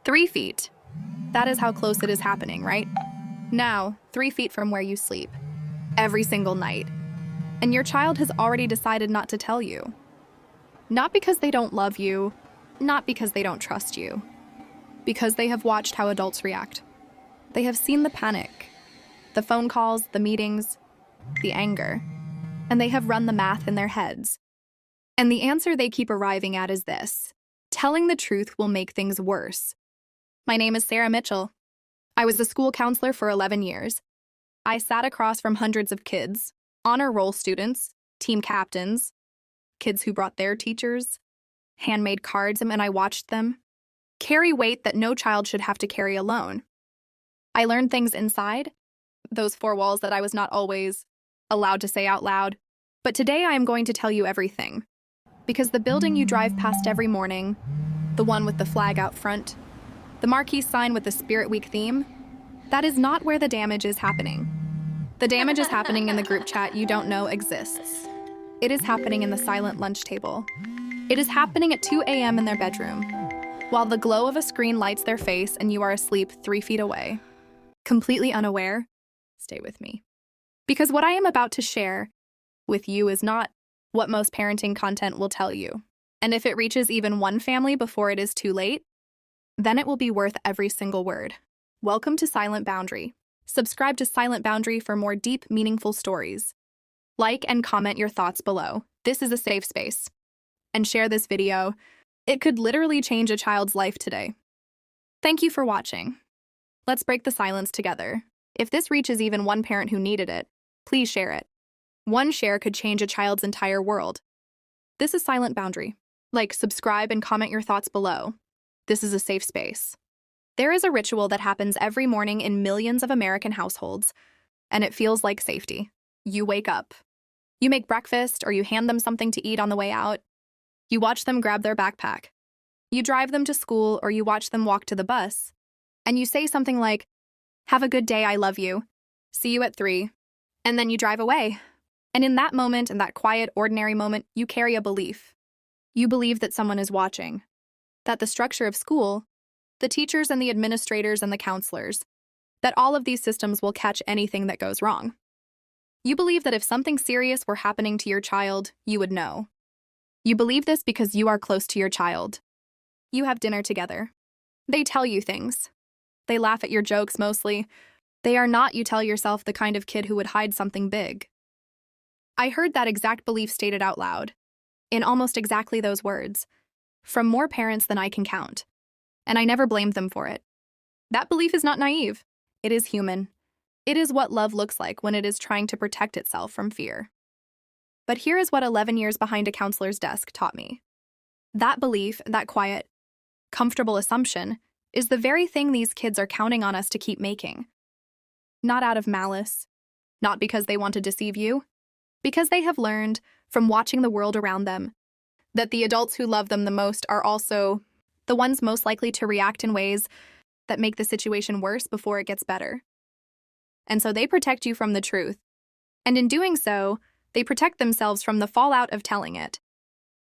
3 feet. That is how close it is happening, right? Now, 3 feet from where you sleep. Every single night. And your child has already decided not to tell you. Not because they don't love you, not because they don't trust you. Because they have watched how adults react. They have seen the panic, the phone calls, the meetings, the anger. And they have run the math in their heads. And the answer they keep arriving at is this: telling the truth will make things worse. My name is Sarah Mitchell. I was a school counselor for 11 years. I sat across from hundreds of kids, honor roll students, team captains, kids who brought their teachers, handmade cards, and I watched them carry weight that no child should have to carry alone. I learned things inside those four walls that I was not always allowed to say out loud. But today I am going to tell you everything. Because the building you drive past every morning, the one with the flag out front, the marquee sign with the Spirit Week theme, that is not where the damage is happening. The damage is happening in the group chat you don't know exists. It is happening in the silent lunch table. It is happening at 2 a.m. in their bedroom, while the glow of a screen lights their face and you are asleep 3 feet away. Completely unaware, stay with me. Because what I am about to share with you is not what most parenting content will tell you. And if it reaches even one family before it is too late, then it will be worth every single word. Welcome to Silent Boundary. Subscribe to Silent Boundary for more deep, meaningful stories. Like and comment your thoughts below. This is a safe space. And share this video. It could literally change a child's life today. Thank you for watching. Let's break the silence together. If this reaches even one parent who needed it, please share it. One share could change a child's entire world. This is Silent Boundary. Like, subscribe, and comment your thoughts below. This is a safe space. There is a ritual that happens every morning in millions of American households, and it feels like safety. You wake up. You make breakfast, or you hand them something to eat on the way out. You watch them grab their backpack. You drive them to school, or you watch them walk to the bus. And you say something like, "Have a good day, I love you. See you at 3. And then you drive away. And in that moment, in that quiet, ordinary moment, you carry a belief. You believe that someone is watching. That the structure of school, the teachers and the administrators and the counselors, that all of these systems will catch anything that goes wrong. You believe that if something serious were happening to your child, you would know. You believe this because you are close to your child. You have dinner together. They tell you things. They laugh at your jokes mostly. They are not, you tell yourself, the kind of kid who would hide something big. I heard that exact belief stated out loud, in almost exactly those words, from more parents than I can count. And I never blamed them for it. That belief is not naive. It is human. It is what love looks like when it is trying to protect itself from fear. But here is what 11 years behind a counselor's desk taught me. That belief, that quiet, comfortable assumption, is the very thing these kids are counting on us to keep making. Not out of malice, not because they want to deceive you, because they have learned, from watching the world around them, that the adults who love them the most are also the ones most likely to react in ways that make the situation worse before it gets better. And so they protect you from the truth. And in doing so, they protect themselves from the fallout of telling it.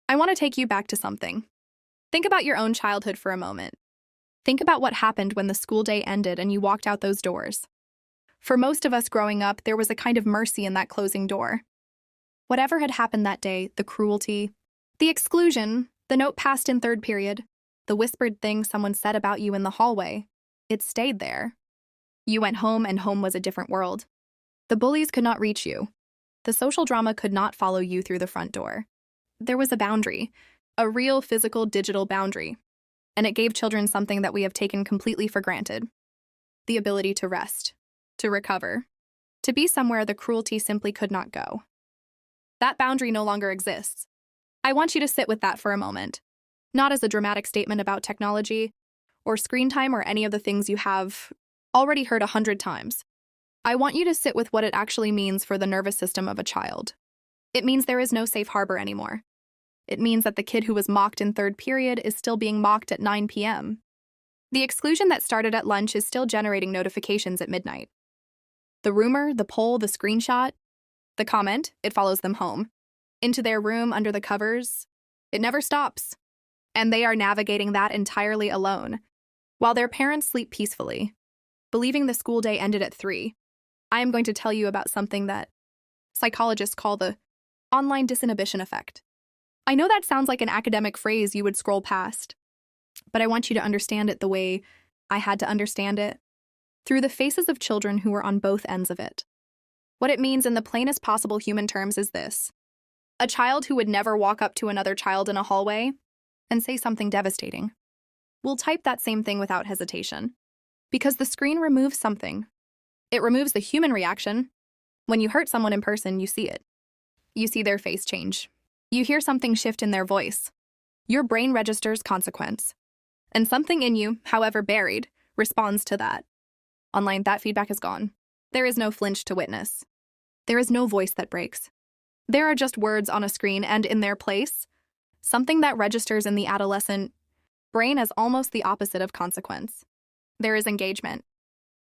I want to take you back to something. Think about your own childhood for a moment. Think about what happened when the school day ended and you walked out those doors. For most of us growing up, there was a kind of mercy in that closing door. Whatever had happened that day, the cruelty, the exclusion, the note passed in third period, the whispered thing someone said about you in the hallway, it stayed there. You went home, and home was a different world. The bullies could not reach you. The social drama could not follow you through the front door. There was a boundary, a real physical digital boundary, and it gave children something that we have taken completely for granted: the ability to rest, to recover, to be somewhere the cruelty simply could not go. That boundary no longer exists. I want you to sit with that for a moment, not as a dramatic statement about technology or screen time or any of the things you have already heard 100 times. I want you to sit with what it actually means for the nervous system of a child. It means there is no safe harbor anymore. It means that the kid who was mocked in third period is still being mocked at 9 p.m. The exclusion that started at lunch is still generating notifications at midnight. The rumor, the poll, the screenshot, the comment, it follows them home. Into their room, under the covers. It never stops. And they are navigating that entirely alone. While their parents sleep peacefully, believing the school day ended at 3, I am going to tell you about something that psychologists call the online disinhibition effect. I know that sounds like an academic phrase you would scroll past, but I want you to understand it the way I had to understand it, through the faces of children who were on both ends of it. What it means in the plainest possible human terms is this: a child who would never walk up to another child in a hallway and say something devastating will type that same thing without hesitation, because the screen removes something. It removes the human reaction. When you hurt someone in person, you see it. You see their face change. You hear something shift in their voice. Your brain registers consequence. And something in you, however buried, responds to that. Online, that feedback is gone. There is no flinch to witness. There is no voice that breaks. There are just words on a screen, and in their place, something that registers in the adolescent brain as almost the opposite of consequence. There is engagement.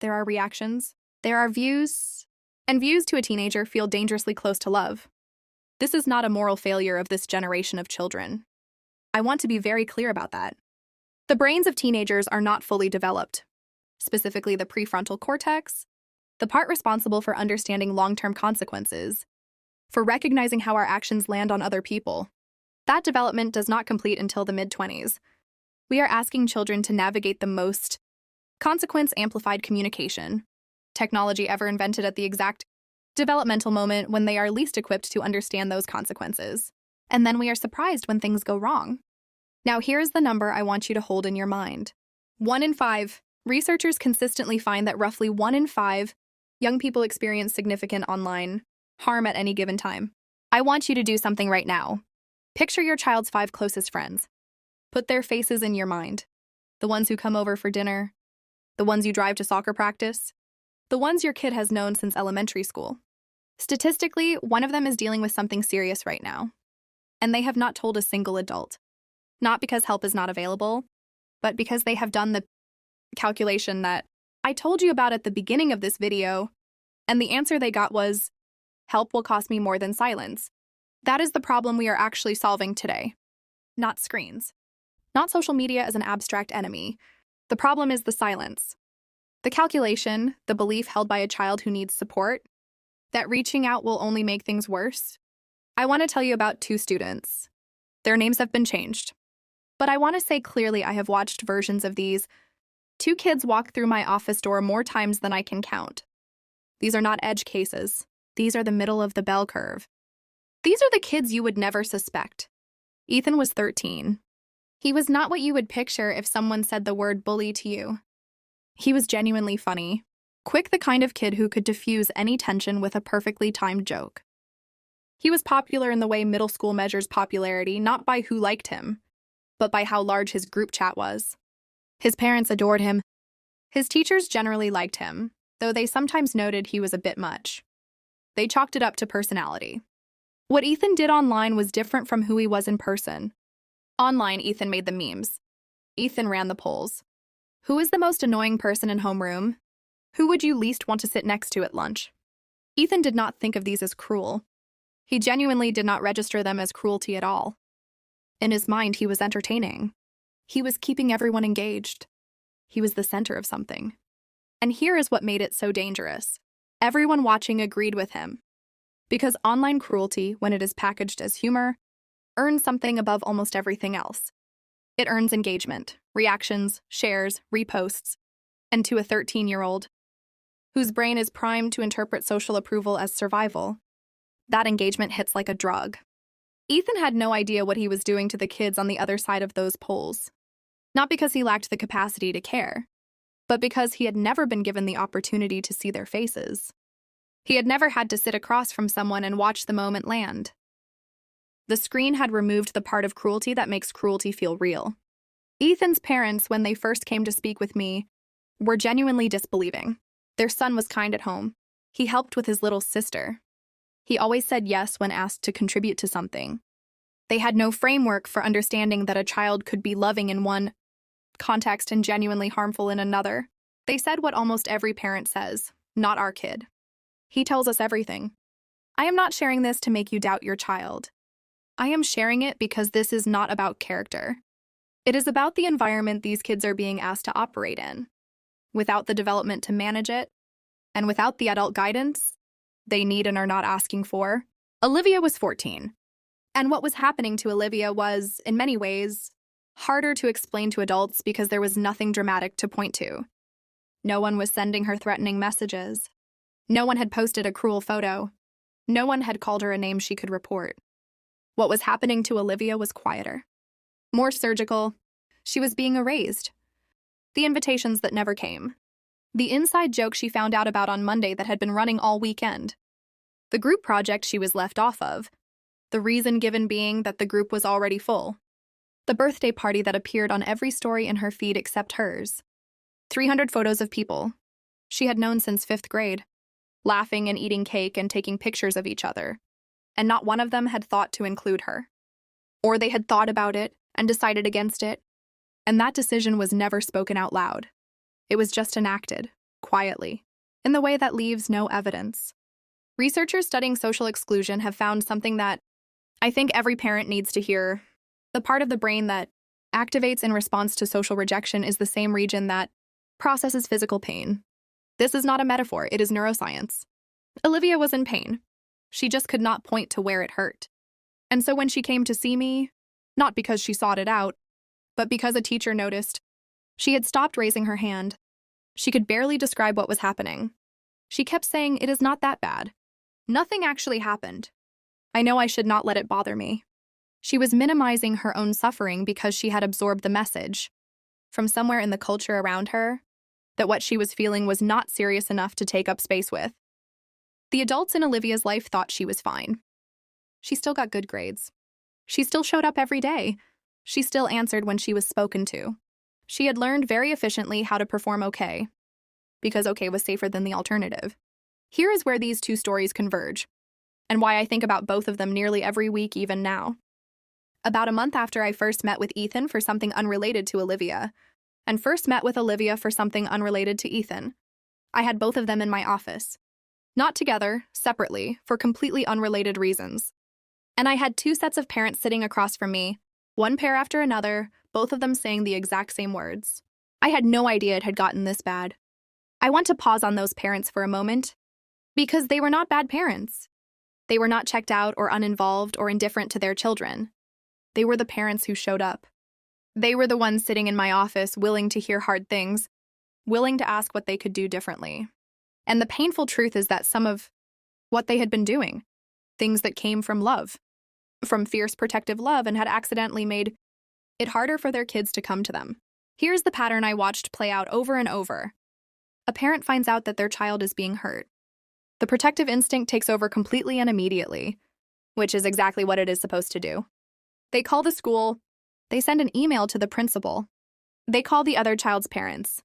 There are reactions. There are views. And views to a teenager feel dangerously close to love. This is not a moral failure of this generation of children. I want to be very clear about that. The brains of teenagers are not fully developed, specifically the prefrontal cortex, the part responsible for understanding long-term consequences, for recognizing how our actions land on other people. That development does not complete until the mid-20s. We are asking children to navigate the most consequence-amplified communication technology ever invented at the exact developmental moment when they are least equipped to understand those consequences. And then we are surprised when things go wrong. Now here's the number I want you to hold in your mind. 1 in 5. Researchers consistently find that roughly 1 in 5 young people experience significant online harm at any given time. I want you to do something right now. Picture your child's 5 closest friends. Put their faces in your mind. The ones who come over for dinner, the ones you drive to soccer practice, the ones your kid has known since elementary school. Statistically, one of them is dealing with something serious right now, and they have not told a single adult. Not because help is not available, but because they have done the calculation that I told you about at the beginning of this video, and the answer they got was, help will cost me more than silence. That is the problem we are actually solving today. Not screens. Not social media as an abstract enemy. The problem is the silence. The calculation, the belief held by a child who needs support, that reaching out will only make things worse. I want to tell you about 2 students. Their names have been changed. But I want to say clearly I have watched versions of these. 2 kids walk through my office door more times than I can count. These are not edge cases. These are the middle of the bell curve. These are the kids you would never suspect. Ethan was 13. He was not what you would picture if someone said the word bully to you. He was genuinely funny. Quick, the kind of kid who could diffuse any tension with a perfectly timed joke. He was popular in the way middle school measures popularity, not by who liked him, but by how large his group chat was. His parents adored him. His teachers generally liked him, though they sometimes noted he was a bit much. They chalked it up to personality. What Ethan did online was different from who he was in person. Online, Ethan made the memes. Ethan ran the polls. Who is the most annoying person in homeroom? Who would you least want to sit next to at lunch? Ethan did not think of these as cruel. He genuinely did not register them as cruelty at all. In his mind, he was entertaining. He was keeping everyone engaged. He was the center of something. And here is what made it so dangerous. Everyone watching agreed with him. Because online cruelty, when it is packaged as humor, earns something above almost everything else. It earns engagement, reactions, shares, reposts, and to a 13-year-old, whose brain is primed to interpret social approval as survival, that engagement hits like a drug. Ethan had no idea what he was doing to the kids on the other side of those polls. Not because he lacked the capacity to care, but because he had never been given the opportunity to see their faces. He had never had to sit across from someone and watch the moment land. The screen had removed the part of cruelty that makes cruelty feel real. Ethan's parents, when they first came to speak with me, were genuinely disbelieving. Their son was kind at home. He helped with his little sister. He always said yes when asked to contribute to something. They had no framework for understanding that a child could be loving in one context and genuinely harmful in another. They said what almost every parent says, not our kid. He tells us everything. I am not sharing this to make you doubt your child. I am sharing it because this is not about character. It is about the environment these kids are being asked to operate in. Without the development to manage it, and without the adult guidance they need and are not asking for. Olivia was 14. And what was happening to Olivia was, in many ways, harder to explain to adults because there was nothing dramatic to point to. No one was sending her threatening messages. No one had posted a cruel photo. No one had called her a name she could report. What was happening to Olivia was quieter, more surgical. She was being erased. The invitations that never came. The inside joke she found out about on Monday that had been running all weekend. The group project she was left off of. The reason given being that the group was already full. The birthday party that appeared on every story in her feed except hers. 300 photos of people she had known since 5th grade, laughing and eating cake and taking pictures of each other. And not one of them had thought to include her. Or they had thought about it and decided against it. And that decision was never spoken out loud. It was just enacted, quietly, in the way that leaves no evidence. Researchers studying social exclusion have found something that I think every parent needs to hear. The part of the brain that activates in response to social rejection is the same region that processes physical pain. This is not a metaphor, it is neuroscience. Olivia was in pain. She just could not point to where it hurt. And so when she came to see me, not because she sought it out, but because a teacher noticed, she had stopped raising her hand. She could barely describe what was happening. She kept saying, "It is not that bad. Nothing actually happened. I know I should not let it bother me." She was minimizing her own suffering because she had absorbed the message from somewhere in the culture around her that what she was feeling was not serious enough to take up space with. The adults in Olivia's life thought she was fine. She still got good grades. She still showed up every day. She still answered when she was spoken to. She had learned very efficiently how to perform okay, because okay was safer than the alternative. Here is where these two stories converge, and why I think about both of them nearly every week even now. About a month after I first met with Ethan for something unrelated to Olivia, and first met with Olivia for something unrelated to Ethan, I had both of them in my office. Not together, separately, for completely unrelated reasons. And I had two sets of parents sitting across from me, one pair after another, both of them saying the exact same words. I had no idea it had gotten this bad. I want to pause on those parents for a moment, because they were not bad parents. They were not checked out or uninvolved or indifferent to their children. They were the parents who showed up. They were the ones sitting in my office willing to hear hard things, willing to ask what they could do differently. And the painful truth is that some of what they had been doing, things that came from love, from fierce protective love, and had accidentally made it harder for their kids to come to them. Here's the pattern I watched play out over and over. A parent finds out that their child is being hurt. The protective instinct takes over completely and immediately, which is exactly what it is supposed to do. They call the school. They send an email to the principal. They call the other child's parents.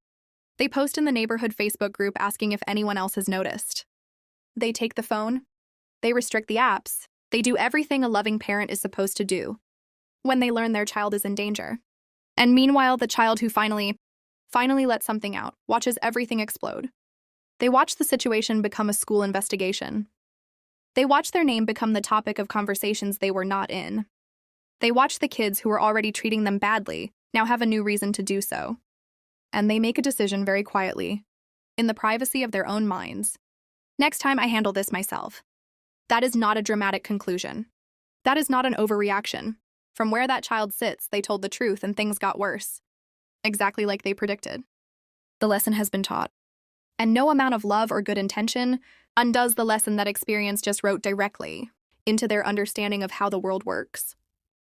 They post in the neighborhood Facebook group asking if anyone else has noticed. They take the phone. They restrict the apps. They do everything a loving parent is supposed to do when they learn their child is in danger. And meanwhile, the child who finally lets something out watches everything explode. They watch the situation become a school investigation. They watch their name become the topic of conversations they were not in. They watch the kids who were already treating them badly now have a new reason to do so. And they make a decision very quietly, in the privacy of their own minds. Next time I handle this myself. That is not a dramatic conclusion. That is not an overreaction. From where that child sits, they told the truth and things got worse. Exactly like they predicted. The lesson has been taught. And no amount of love or good intention undoes the lesson that experience just wrote directly into their understanding of how the world works.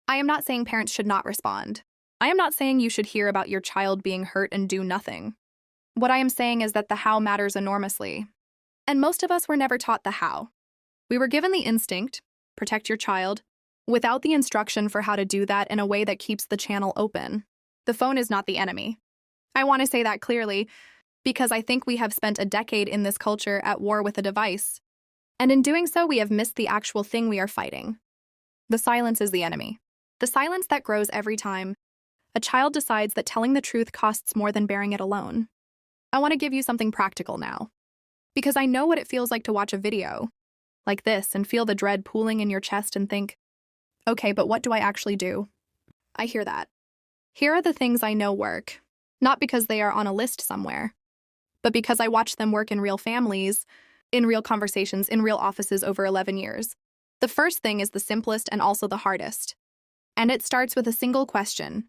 I am not saying parents should not respond. I am not saying you should hear about your child being hurt and do nothing. What I am saying is that the how matters enormously. And most of us were never taught the how. We were given the instinct, protect your child, without the instruction for how to do that in a way that keeps the channel open. The phone is not the enemy. I want to say that clearly, because I think we have spent a decade in this culture at war with a device. And in doing so, we have missed the actual thing we are fighting. The silence is the enemy. The silence that grows every time a child decides that telling the truth costs more than bearing it alone. I want to give you something practical now, because I know what it feels like to watch a video like this and feel the dread pooling in your chest and think, okay, but what do I actually do? I hear that. Here are the things I know work, not because they are on a list somewhere, but because I watched them work in real families, in real conversations, in real offices over 11 years. The first thing is the simplest and also the hardest. And it starts with a single question.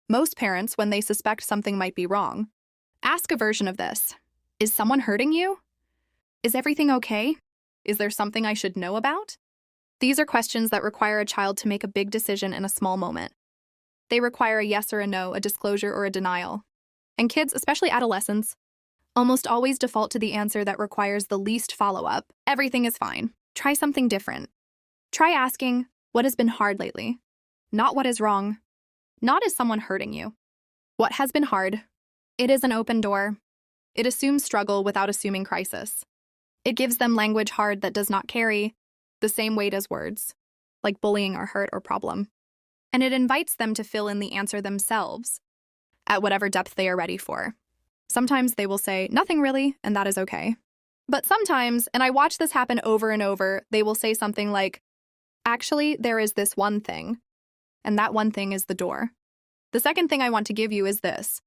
Most parents, when they suspect something might be wrong, ask a version of this. Is someone hurting you? Is everything okay? Is there something I should know about? These are questions that require a child to make a big decision in a small moment. They require a yes or a no, a disclosure or a denial. And kids, especially adolescents, almost always default to the answer that requires the least follow-up. Everything is fine. Try something different. Try asking, what has been hard lately? Not what is wrong. Not is someone hurting you. What has been hard? It is an open door. It assumes struggle without assuming crisis. It gives them language hard that does not carry the same weight as words, like bullying or hurt or problem. And it invites them to fill in the answer themselves at whatever depth they are ready for. Sometimes they will say, nothing really, and that is okay. But sometimes, and I watch this happen over and over, they will say something like, actually, there is this one thing, and that one thing is the door. The second thing I want to give you is this.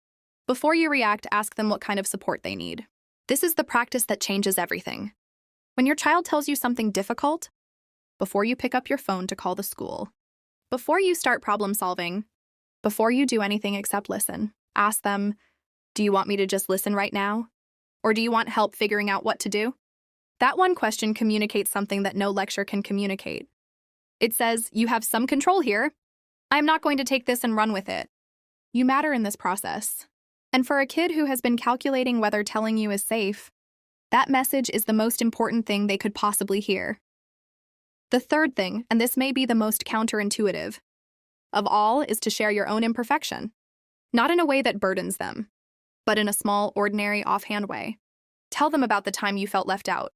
Before you react, ask them what kind of support they need. This is the practice that changes everything. When your child tells you something difficult, before you pick up your phone to call the school, before you start problem solving, before you do anything except listen, ask them, do you want me to just listen right now? Or do you want help figuring out what to do? That one question communicates something that no lecture can communicate. It says, you have some control here. I'm not going to take this and run with it. You matter in this process. And for a kid who has been calculating whether telling you is safe, that message is the most important thing they could possibly hear. The third thing, and this may be the most counterintuitive of all, is to share your own imperfection. Not in a way that burdens them, but in a small, ordinary, offhand way. Tell them about the time you felt left out.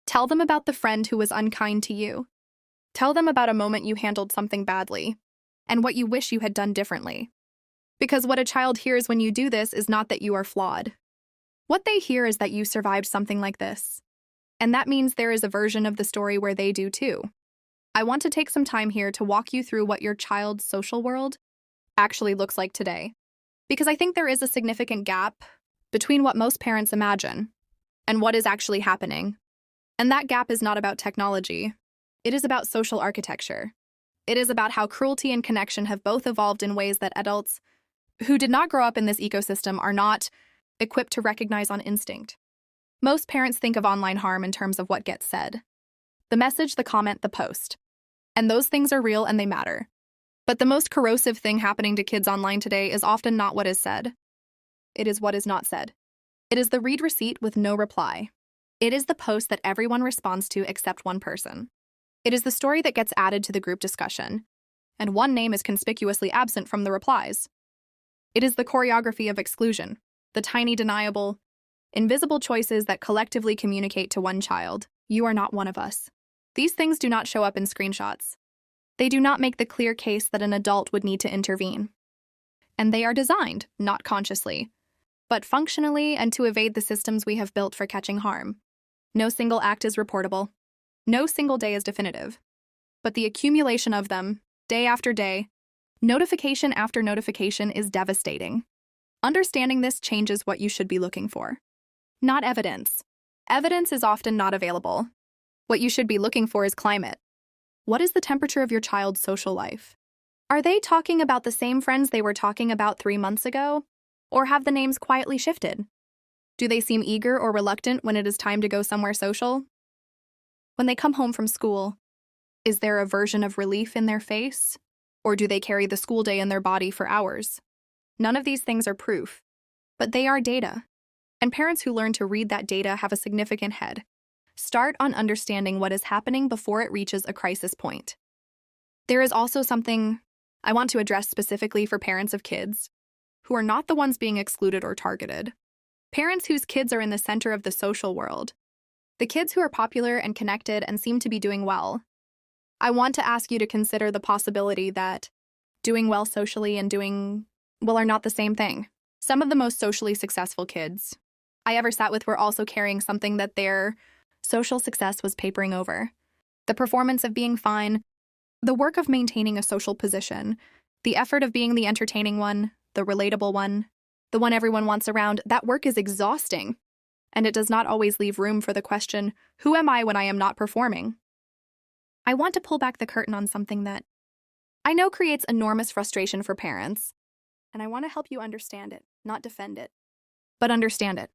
Tell them about the friend who was unkind to you. Tell them about a moment you handled something badly, and what you wish you had done differently. Because what a child hears when you do this is not that you are flawed. What they hear is that you survived something like this. And that means there is a version of the story where they do too. I want to take some time here to walk you through what your child's social world actually looks like today. Because I think there is a significant gap between what most parents imagine and what is actually happening. And that gap is not about technology. It is about social architecture. It is about how cruelty and connection have both evolved in ways that adults who did not grow up in this ecosystem are not equipped to recognize on instinct. Most parents think of online harm in terms of what gets said. The message, the comment, the post. And those things are real and they matter. But the most corrosive thing happening to kids online today is often not what is said. It is what is not said. It is the read receipt with no reply. It is the post that everyone responds to except one person. It is the story that gets added to the group discussion, and one name is conspicuously absent from the replies. It is the choreography of exclusion, the tiny deniable, invisible choices that collectively communicate to one child, you are not one of us. These things do not show up in screenshots. They do not make the clear case that an adult would need to intervene. And they are designed, not consciously, but functionally and to evade the systems we have built for catching harm. No single act is reportable. No single day is definitive. But the accumulation of them, day after day, notification after notification, is devastating. Understanding this changes what you should be looking for. Not evidence. Evidence is often not available. What you should be looking for is climate. What is the temperature of your child's social life? Are they talking about the same friends they were talking about 3 months ago? Or have the names quietly shifted? Do they seem eager or reluctant when it is time to go somewhere social? When they come home from school, is there a version of relief in their face? Or do they carry the school day in their body for hours? None of these things are proof, but they are data. And parents who learn to read that data have a significant head. Start on understanding what is happening before it reaches a crisis point. There is also something I want to address specifically for parents of kids who are not the ones being excluded or targeted. Parents whose kids are in the center of the social world. The kids who are popular and connected and seem to be doing well. I want to ask you to consider the possibility that doing well socially and doing well are not the same thing. Some of the most socially successful kids I ever sat with were also carrying something that their social success was papering over. The performance of being fine, the work of maintaining a social position, The effort of being the entertaining one, the relatable one, the one everyone wants around, that work is exhausting. And it does not always leave room for the question, who am I when I am not performing? I want to pull back the curtain on something that I know creates enormous frustration for parents, and I want to help you understand it, not defend it, but understand it.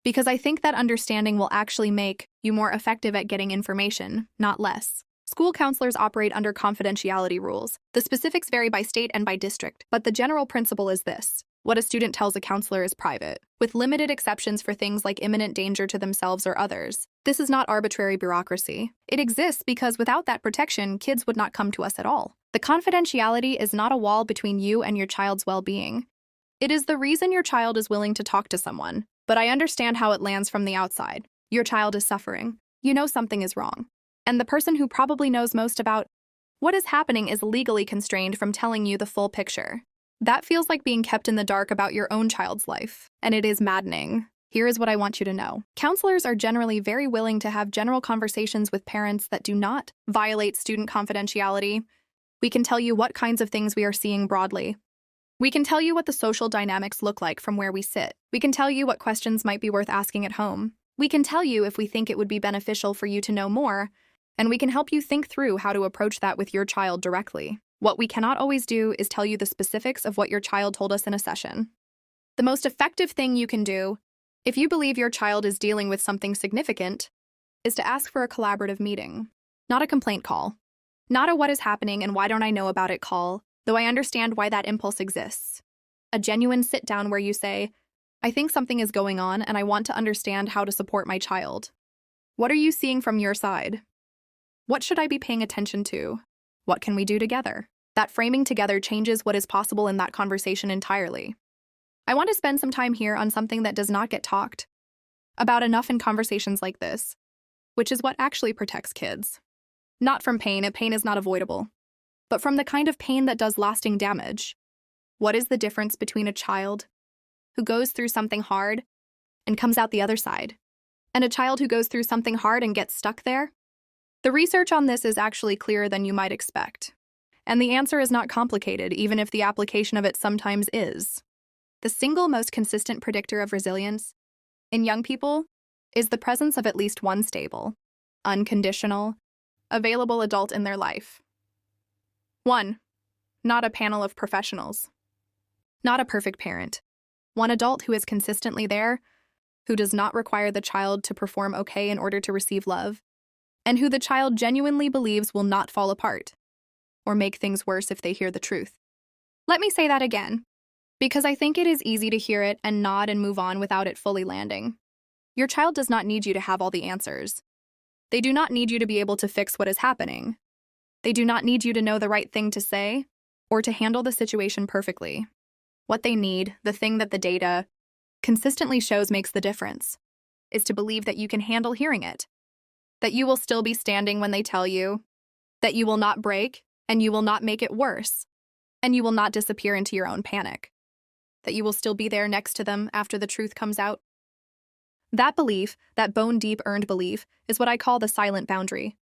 Because I think that understanding will actually make you more effective at getting information, not less. School counselors operate under confidentiality rules. The specifics vary by state and by district, but the general principle is this. What a student tells a counselor is private, with limited exceptions for things like imminent danger to themselves or others. This is not arbitrary bureaucracy. It exists because without that protection, kids would not come to us at all. The confidentiality is not a wall between you and your child's well-being. It is the reason your child is willing to talk to someone, but I understand how it lands from the outside. Your child is suffering. You know something is wrong. And the person who probably knows most about what is happening is legally constrained from telling you the full picture. That feels like being kept in the dark about your own child's life, and it is maddening. Here is what I want you to know. Counselors are generally very willing to have general conversations with parents that do not violate student confidentiality. We can tell you what kinds of things we are seeing broadly. We can tell you what the social dynamics look like from where we sit. We can tell you what questions might be worth asking at home. We can tell you if we think it would be beneficial for you to know more, and we can help you think through how to approach that with your child directly. What we cannot always do is tell you the specifics of what your child told us in a session. The most effective thing you can do, if you believe your child is dealing with something significant, is to ask for a collaborative meeting, not a complaint call, not a what is happening and why don't I know about it call, though I understand why that impulse exists. A genuine sit-down where you say, I think something is going on and I want to understand how to support my child. What are you seeing from your side? What should I be paying attention to? What can we do together? That framing together changes what is possible in that conversation entirely. I want to spend some time here on something that does not get talked about enough in conversations like this, which is what actually protects kids. Not from pain, pain is not avoidable, but from the kind of pain that does lasting damage. What is the difference between a child who goes through something hard and comes out the other side, and a child who goes through something hard and gets stuck there? The research on this is actually clearer than you might expect, and the answer is not complicated, even if the application of it sometimes is. The single most consistent predictor of resilience in young people is the presence of at least one stable, unconditional, available adult in their life. 1. Not a panel of professionals. Not a perfect parent. One adult who is consistently there, who does not require the child to perform okay in order to receive love, and who the child genuinely believes will not fall apart or make things worse if they hear the truth. Let me say that again, because I think it is easy to hear it and nod and move on without it fully landing. Your child does not need you to have all the answers. They do not need you to be able to fix what is happening. They do not need you to know the right thing to say or to handle the situation perfectly. What they need, the thing that the data consistently shows makes the difference, is to believe that you can handle hearing it, that you will still be standing when they tell you, that you will not break and you will not make it worse, and you will not disappear into your own panic, that you will still be there next to them after the truth comes out. That belief, that bone-deep earned belief, is what I call the silent boundary.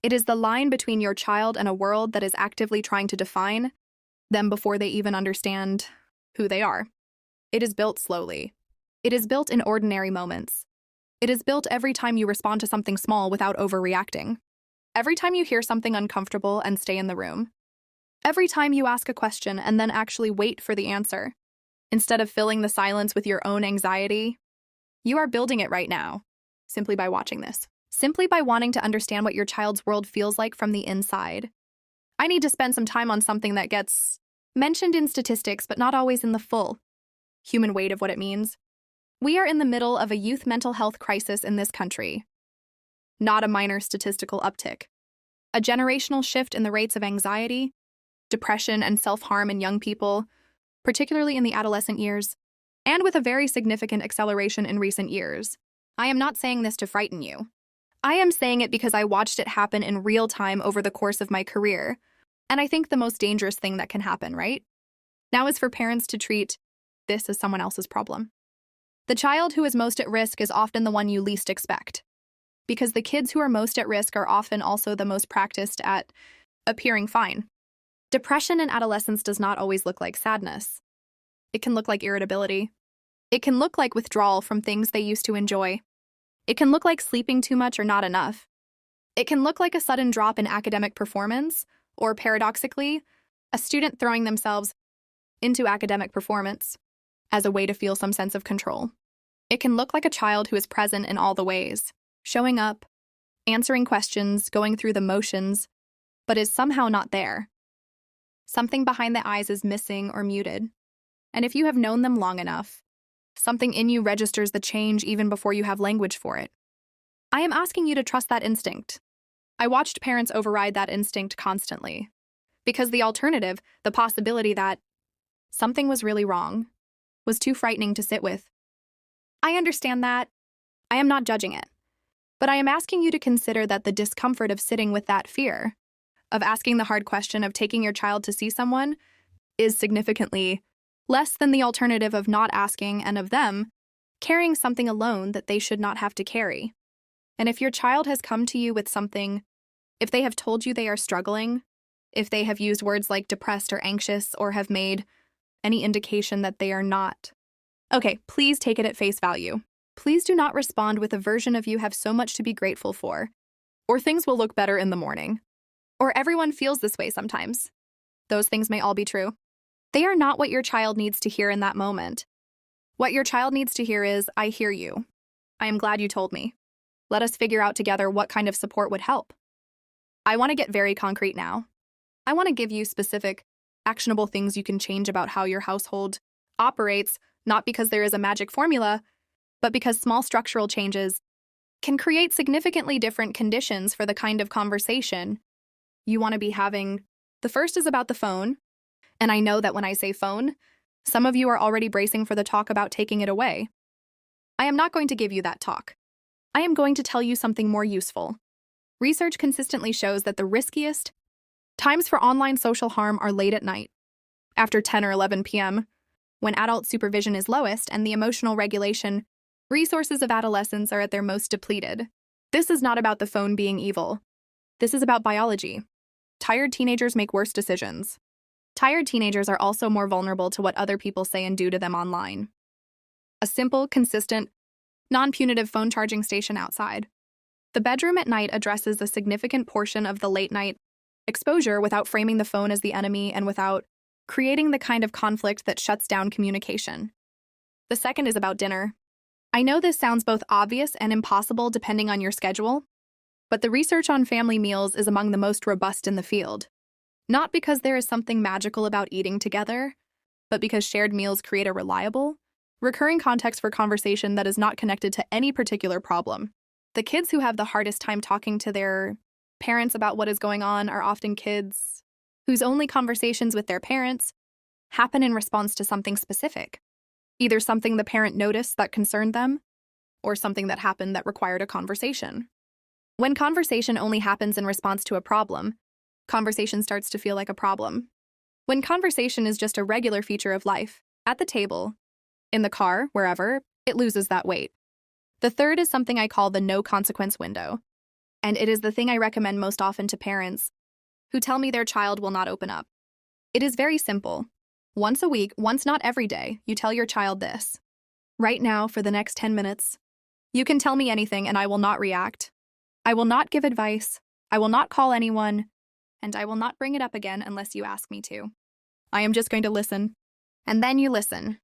It is the line between your child and a world that is actively trying to define them before they even understand who they are. It is built slowly. It is built in ordinary moments. It is built every time you respond to something small without overreacting. Every time you hear something uncomfortable and stay in the room. Every time you ask a question and then actually wait for the answer, instead of filling the silence with your own anxiety. You are building it right now, simply by watching this. Simply by wanting to understand what your child's world feels like from the inside. I need to spend some time on something that gets mentioned in statistics, but not always in the full human weight of what it means. We are in the middle of a youth mental health crisis in this country. Not a minor statistical uptick. A generational shift in the rates of anxiety, depression, and self-harm in young people, particularly in the adolescent years, and with a very significant acceleration in recent years. I am not saying this to frighten you. I am saying it because I watched it happen in real time over the course of my career, and I think the most dangerous thing that can happen, right? Now is for parents to treat this as someone else's problem. The child who is most at risk is often the one you least expect, because the kids who are most at risk are often also the most practiced at appearing fine. Depression in adolescence does not always look like sadness. It can look like irritability. It can look like withdrawal from things they used to enjoy. It can look like sleeping too much or not enough. It can look like a sudden drop in academic performance, or paradoxically, a student throwing themselves into academic performance as a way to feel some sense of control. It can look like a child who is present in all the ways, showing up, answering questions, going through the motions, but is somehow not there. Something behind the eyes is missing or muted. And if you have known them long enough, something in you registers the change even before you have language for it. I am asking you to trust that instinct. I watched parents override that instinct constantly, because the alternative, the possibility that something was really wrong, was too frightening to sit with. I understand that. I am not judging it. But I am asking you to consider that the discomfort of sitting with that fear, of asking the hard question of taking your child to see someone, is significantly less than the alternative of not asking and of them carrying something alone that they should not have to carry. And if your child has come to you with something, if they have told you they are struggling, if they have used words like depressed or anxious or have made any indication that they are not, okay, please take it at face value. Please do not respond with a version of you have so much to be grateful for, or things will look better in the morning, or everyone feels this way sometimes. Those things may all be true. They are not what your child needs to hear in that moment. What your child needs to hear is, I hear you. I am glad you told me. Let us figure out together what kind of support would help. I want to get very concrete now. I want to give you specific, actionable things you can change about how your household operates, not because there is a magic formula, but because small structural changes can create significantly different conditions for the kind of conversation you want to be having. The first is about the phone. And I know that when I say phone, some of you are already bracing for the talk about taking it away. I am not going to give you that talk. I am going to tell you something more useful. Research consistently shows that the riskiest times for online social harm are late at night, after 10 or 11 p.m., when adult supervision is lowest and the emotional regulation resources of adolescents are at their most depleted. This is not about the phone being evil. This is about biology. Tired teenagers make worse decisions. Tired teenagers are also more vulnerable to what other people say and do to them online. A simple, consistent, non-punitive phone charging station outside the bedroom at night addresses a significant portion of the late-night exposure without framing the phone as the enemy and without creating the kind of conflict that shuts down communication. The second is about dinner. I know this sounds both obvious and impossible depending on your schedule, but the research on family meals is among the most robust in the field. Not because there is something magical about eating together, but because shared meals create a reliable, recurring context for conversation that is not connected to any particular problem. The kids who have the hardest time talking to their parents about what is going on are often kids whose only conversations with their parents happen in response to something specific, either something the parent noticed that concerned them, or something that happened that required a conversation. When conversation only happens in response to a problem, conversation starts to feel like a problem. When conversation is just a regular feature of life, at the table, in the car, wherever, it loses that weight. The third is something I call the no consequence window, and it is the thing I recommend most often to parents who tell me their child will not open up. It is very simple. Once a week, once not every day, you tell your child this. Right now, for the next 10 minutes, you can tell me anything and I will not react. I will not give advice. I will not call anyone. And I will not bring it up again unless you ask me to. I am just going to listen. And then you listen.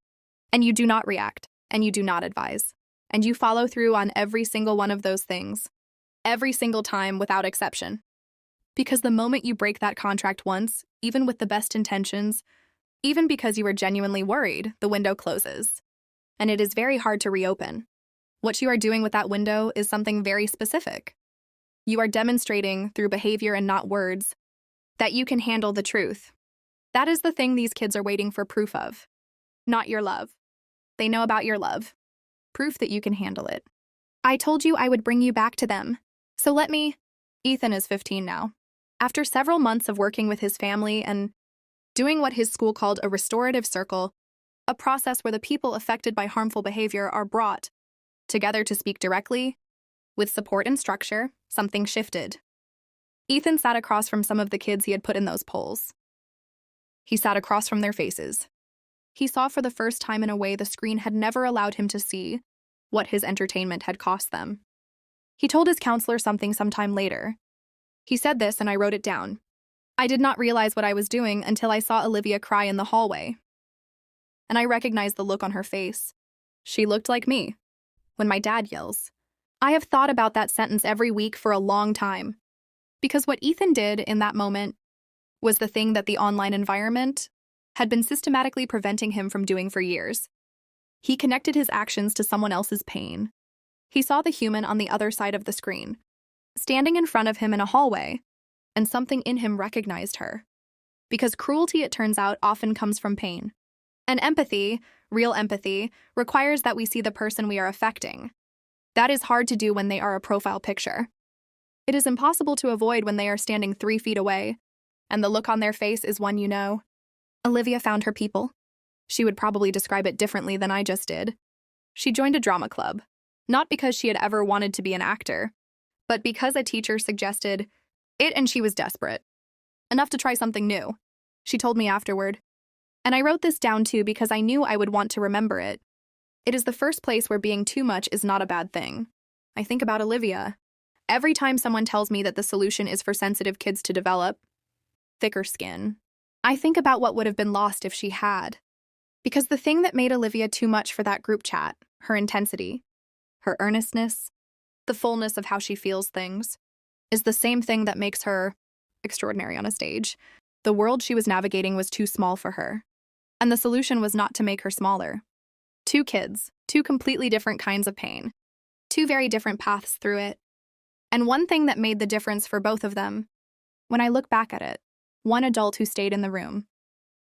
And you do not react. And you do not advise. And you follow through on every single one of those things. Every single time without exception. Because the moment you break that contract once, even with the best intentions, even because you are genuinely worried, the window closes. And it is very hard to reopen. What you are doing with that window is something very specific. You are demonstrating, through behavior and not words, that you can handle the truth. That is the thing these kids are waiting for proof of. Not your love. They know about your love. Proof that you can handle it. I told you I would bring you back to them. So let me... Ethan is 15 now. After several months of working with his family and doing what his school called a restorative circle, a process where the people affected by harmful behavior are brought together to speak directly, with support and structure, something shifted. Ethan sat across from some of the kids he had put in those polls. He sat across from their faces. He saw for the first time in a way the screen had never allowed him to see what his entertainment had cost them. He told his counselor something sometime later. He said this, and I wrote it down. I did not realize what I was doing until I saw Olivia cry in the hallway. And I recognized the look on her face. She looked like me when my dad yells. I have thought about that sentence every week for a long time. Because what Ethan did in that moment was the thing that the online environment had been systematically preventing him from doing for years. He connected his actions to someone else's pain. He saw the human on the other side of the screen, standing in front of him in a hallway, and something in him recognized her. Because cruelty, it turns out, often comes from pain. And empathy, real empathy, requires that we see the person we are affecting. That is hard to do when they are a profile picture. It is impossible to avoid when they are standing 3 feet away, and the look on their face is one you know. Olivia found her people. She would probably describe it differently than I just did. She joined a drama club, not because she had ever wanted to be an actor, but because a teacher suggested it and she was desperate. Enough to try something new, she told me afterward. And I wrote this down too because I knew I would want to remember it. It is the first place where being too much is not a bad thing. I think about Olivia. Every time someone tells me that the solution is for sensitive kids to develop thicker skin, I think about what would have been lost if she had. Because the thing that made Olivia too much for that group chat, her intensity, her earnestness, the fullness of how she feels things, is the same thing that makes her extraordinary on a stage. The world she was navigating was too small for her. And the solution was not to make her smaller. 2 kids, 2 completely different kinds of pain, 2 very different paths through it. And one thing that made the difference for both of them, when I look back at it, one adult who stayed in the room,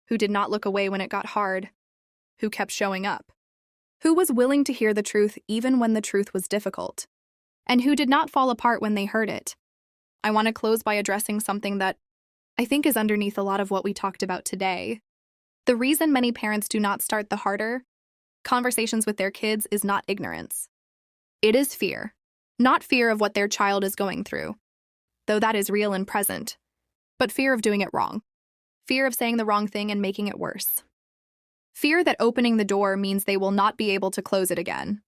who did not look away when it got hard, who kept showing up, who was willing to hear the truth even when the truth was difficult, and who did not fall apart when they heard it. I want to close by addressing something that I think is underneath a lot of what we talked about today. The reason many parents do not start the harder conversations with their kids is not ignorance. It is fear. Not fear of what their child is going through, though that is real and present, but fear of doing it wrong. Fear of saying the wrong thing and making it worse. Fear that opening the door means they will not be able to close it again.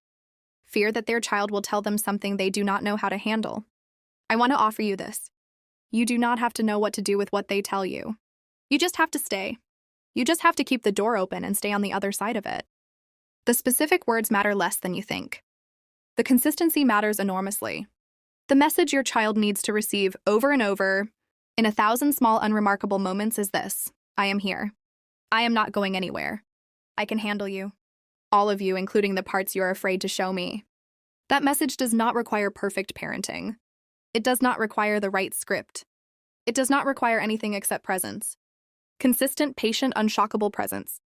Fear that their child will tell them something they do not know how to handle. I want to offer you this. You do not have to know what to do with what they tell you. You just have to stay. You just have to keep the door open and stay on the other side of it. The specific words matter less than you think. The consistency matters enormously. The message your child needs to receive over and over, in 1,000 small unremarkable moments, is this: I am here. I am not going anywhere. I can handle you. All of you, including the parts you're afraid to show me. That message does not require perfect parenting. It does not require the right script. It does not require anything except presence. Consistent, patient, unshockable presence.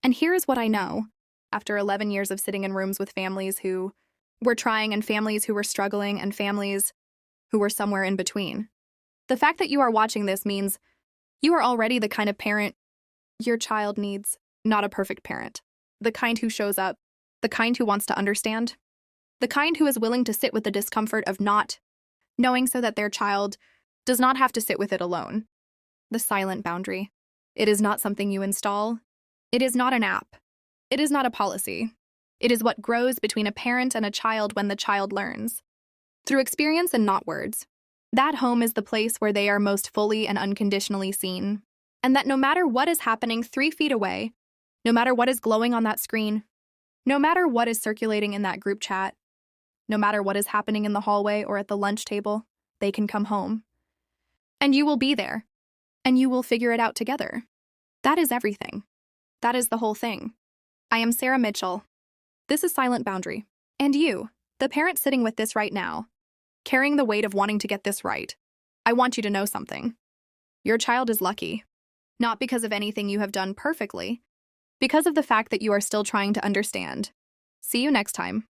And here is what I know, after 11 years of sitting in rooms with families who were trying and families who were struggling and families who were somewhere in between. The fact that you are watching this means you are already the kind of parent your child needs, not a perfect parent. The kind who shows up, the kind who wants to understand, the kind who is willing to sit with the discomfort of not knowing so that their child does not have to sit with it alone. The silent boundary. It is not something you install. It is not an app. It is not a policy. It is what grows between a parent and a child when the child learns. Through experience and not words. That home is the place where they are most fully and unconditionally seen. And that no matter what is happening 3 feet away, no matter what is glowing on that screen, no matter what is circulating in that group chat, no matter what is happening in the hallway or at the lunch table, they can come home. And you will be there. And you will figure it out together. That is everything. That is the whole thing. I am Sarah Mitchell. This is Silent Boundary. And you, the parent sitting with this right now, carrying the weight of wanting to get this right, I want you to know something. Your child is lucky. Not because of anything you have done perfectly, because of the fact that you are still trying to understand. See you next time.